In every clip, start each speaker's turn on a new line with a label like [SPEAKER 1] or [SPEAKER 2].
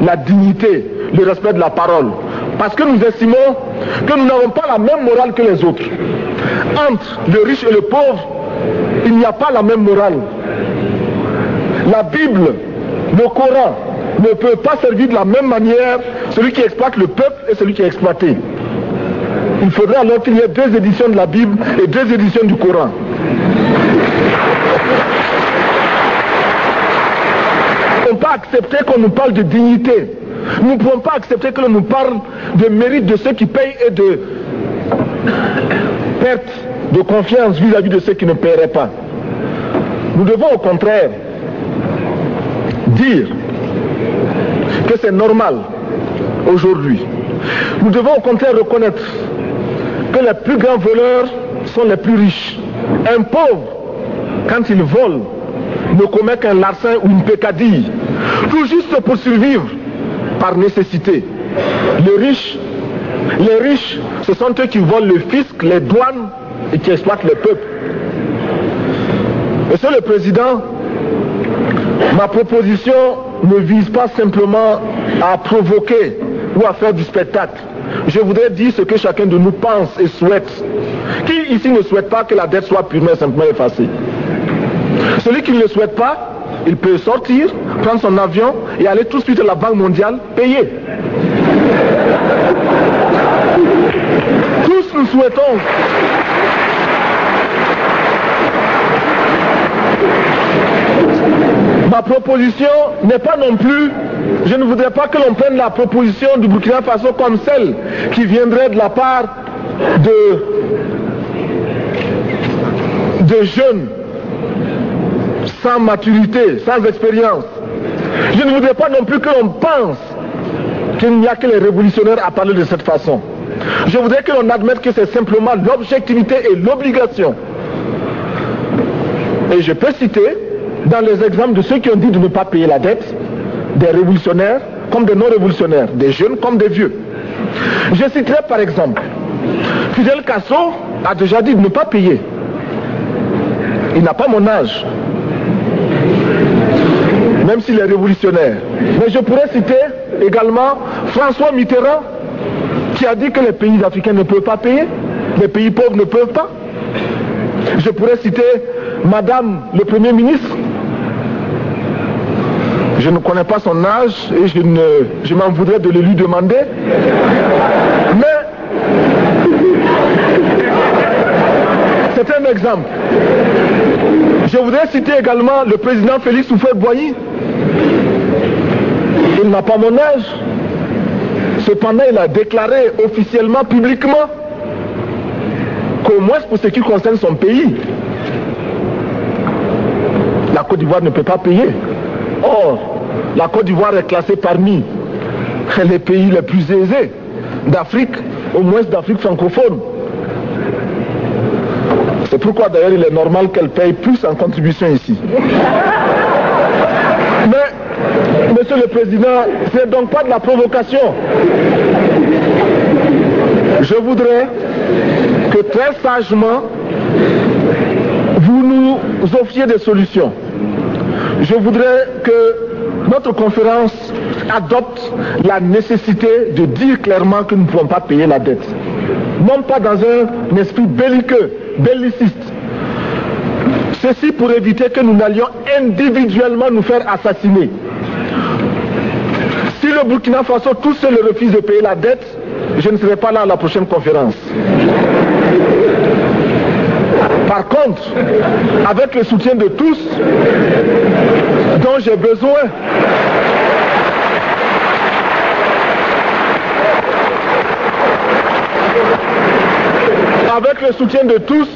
[SPEAKER 1] la dignité, le respect de la parole. Parce que nous estimons que nous n'avons pas la même morale que les autres. Entre le riche et le pauvre, il n'y a pas la même morale. La Bible, le Coran, ne peut pas servir de la même manière celui qui exploite le peuple et celui qui est exploité. Il faudrait alors qu'il y ait 2 éditions de la Bible et 2 éditions du Coran. Nous ne pouvons pas accepter qu'on nous parle de dignité. Nous ne pouvons pas accepter que l'on nous parle de mérite de ceux qui payent et de perte de confiance vis-à-vis de ceux qui ne paieraient pas. Nous devons au contraire dire que c'est normal aujourd'hui. Nous devons au contraire reconnaître que les plus grands voleurs sont les plus riches. Un pauvre, quand il vole, ne commet qu'un larcin ou une peccadille, tout juste pour survivre par nécessité. Les riches, ce sont eux qui volent le fisc, les douanes et qui exploitent le peuple. Monsieur le Président, ma proposition ne vise pas simplement à provoquer ou à faire du spectacle. Je voudrais dire ce que chacun de nous pense et souhaite. Qui ici ne souhaite pas que la dette soit purement et simplement effacée? Celui qui ne le souhaite pas, il peut sortir, prendre son avion et aller tout de suite à la Banque mondiale payer. Tous nous souhaitons ma proposition n'est pas non plus, je ne voudrais pas que l'on prenne la proposition du Burkina Faso comme celle qui viendrait de la part de jeunes sans maturité, sans expérience. Je ne voudrais pas non plus que l'on pense qu'il n'y a que les révolutionnaires à parler de cette façon. Je voudrais que l'on admette que c'est simplement l'objectivité et l'obligation. Et je peux citer dans les exemples de ceux qui ont dit de ne pas payer la dette, des révolutionnaires comme des non-révolutionnaires, des jeunes comme des vieux. Je citerai par exemple, Fidel Castro a déjà dit de ne pas payer. Il n'a pas mon âge, même s'il est révolutionnaire. Mais je pourrais citer également François Mitterrand, qui a dit que les pays africains ne peuvent pas payer, les pays pauvres ne peuvent pas. Je pourrais citer Madame le Premier ministre. Je ne connais pas son âge et je m'en voudrais de le lui demander. Mais c'est un exemple. Je voudrais citer également le président Félix Houphouët-Boigny. Il n'a pas mon âge. Cependant, il a déclaré officiellement, publiquement, qu'au moins pour ce qui concerne son pays, la Côte d'Ivoire ne peut pas payer. Or, la Côte d'Ivoire est classée parmi les pays les plus aisés d'Afrique, au moins d'Afrique francophone. C'est pourquoi d'ailleurs il est normal qu'elle paye plus en contribution ici. Mais, Monsieur le Président, ce n'est donc pas de la provocation. Je voudrais que très sagement, vous nous offriez des solutions. Je voudrais que notre conférence adopte la nécessité de dire clairement que nous ne pouvons pas payer la dette. Non pas dans un esprit belliqueux, belliciste. Ceci pour éviter que nous n'allions individuellement nous faire assassiner. Si le Burkina Faso tout seul refuse de payer la dette, je ne serai pas là à la prochaine conférence. Par contre, avec le soutien de tous, dont j'ai besoin, avec le soutien de tous,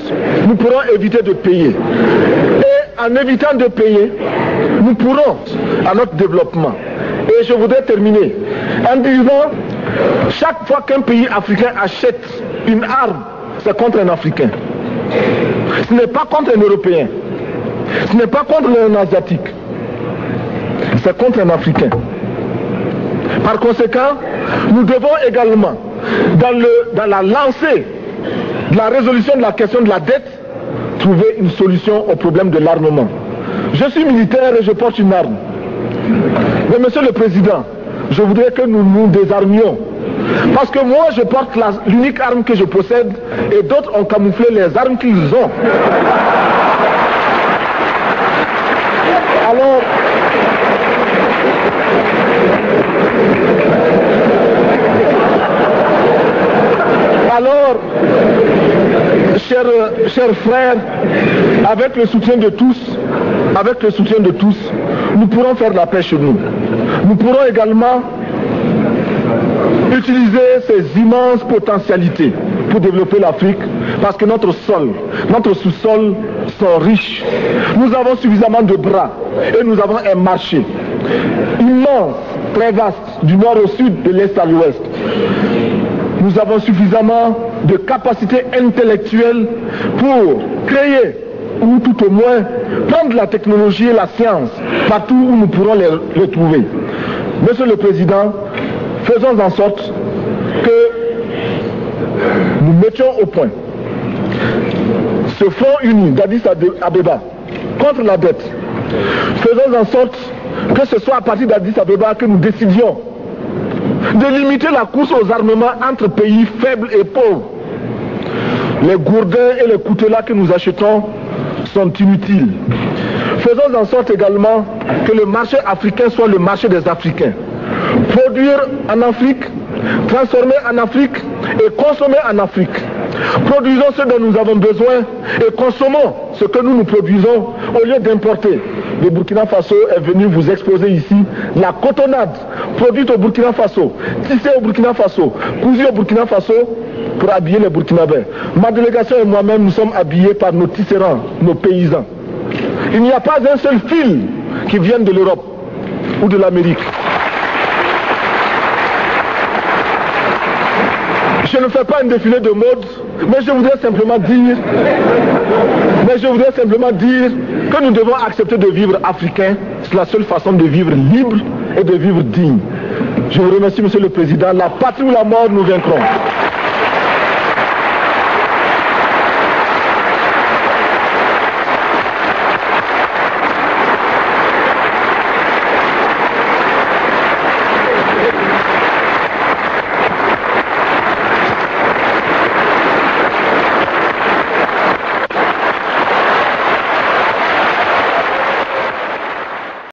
[SPEAKER 1] nous pourrons éviter de payer. Et en évitant de payer, nous pourrons à notre développement. Et je voudrais terminer en disant, chaque fois qu'un pays africain achète une arme, c'est contre un Africain. Ce n'est pas contre un Européen. Ce n'est pas contre un Asiatique. C'est contre un Africain. Par conséquent, nous devons également, dans la lancée de la résolution de la question de la dette, trouver une solution au problème de l'armement. Je suis militaire et je porte une arme. Mais Monsieur le Président, je voudrais que nous nous désarmions. Parce que moi, je porte l'unique arme que je possède et d'autres ont camouflé les armes qu'ils ont. Alors, chers frères, avec le soutien de tous, nous pourrons faire la paix chez nous. Nous pourrons également utiliser ces immenses potentialités pour développer l'Afrique, parce que notre sous-sol sont riches. Nous avons suffisamment de bras et nous avons un marché immense, très vaste, du nord au sud, de l'est à l'ouest. Nous avons suffisamment de capacités intellectuelles pour créer, ou tout au moins prendre la technologie et la science partout où nous pourrons les trouver. Monsieur le Président, faisons en sorte que nous mettions au point ce front uni d'Addis Abeba contre la dette. Faisons en sorte que ce soit à partir d'Addis Abeba que nous décidions de limiter la course aux armements entre pays faibles et pauvres. Les gourdins et les coutelas que nous achetons sont inutiles. Faisons en sorte également que le marché africain soit le marché des Africains. Produire en Afrique, transformer en Afrique et consommer en Afrique. Produisons ce dont nous avons besoin et consommons ce que nous produisons au lieu d'importer. Le Burkina Faso est venu vous exposer ici la cotonnade produite au Burkina Faso, tissée au Burkina Faso, cousue au Burkina Faso pour habiller les Burkinabés. Ma délégation et moi-même, nous sommes habillés par nos tisserands, nos paysans. Il n'y a pas un seul fil qui vienne de l'Europe ou de l'Amérique. Je ne fais pas un défilé de mode, mais je voudrais simplement dire que nous devons accepter de vivre africain. C'est la seule façon de vivre libre et de vivre digne. Je vous remercie, Monsieur le Président. La patrie ou la mort, nous vaincrons.